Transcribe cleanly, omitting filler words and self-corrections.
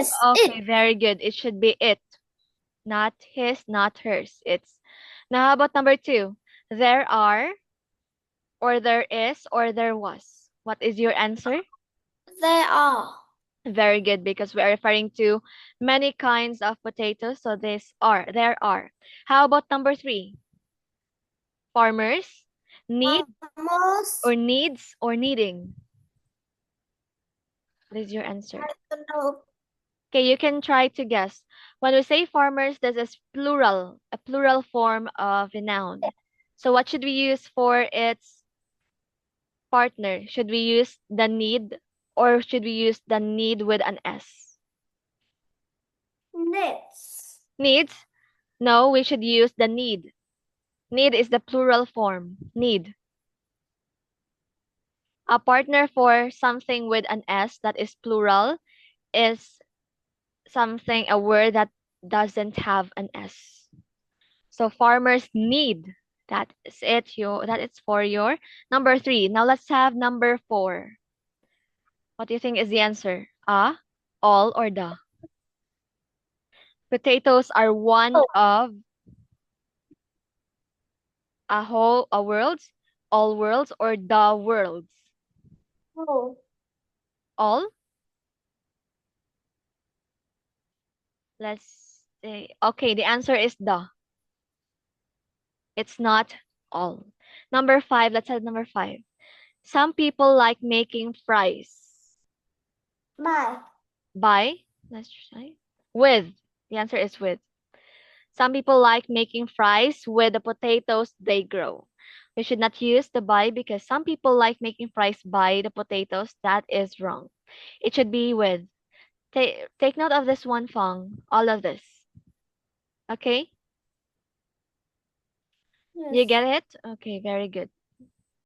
Yes, Okay, it. very good. It should be it, not his, not hers. It's now. How about number two? There are, or there is, or there was. What is your answer? They are. Very good, because we are referring to many kinds of potatoes. So these are, there are. How about number three? Farmers need, Almost. or needs, or needing. What is your answer? I don't know. Okay, you can try to guess. When we say farmers, this is plural, a plural form of a noun. So what should we use for its partner? Should we use the need, or should we use the need with an S? Knits. Needs? No, we should use the need. Need is the plural form. Need. A partner for something with an S that is plural is something, a word that doesn't have an S. So farmers need. That is it. That is for your number three. Now let's have number four. What do you think is the answer? All, or the? Potatoes are one Oh, of a worlds, all worlds, or the worlds. oh. All. Let's say, okay, the answer is the. It's not all. Number five, let's have number five. Some people like making fries. My. By, let's try. With. The answer is with. Some people like making fries with the potatoes they grow. We should not use the by, because some people like making fries by the potatoes. That is wrong. It should be with. Take note of this one, Fong. All of this. Okay? You Yes. get it? Okay, very good.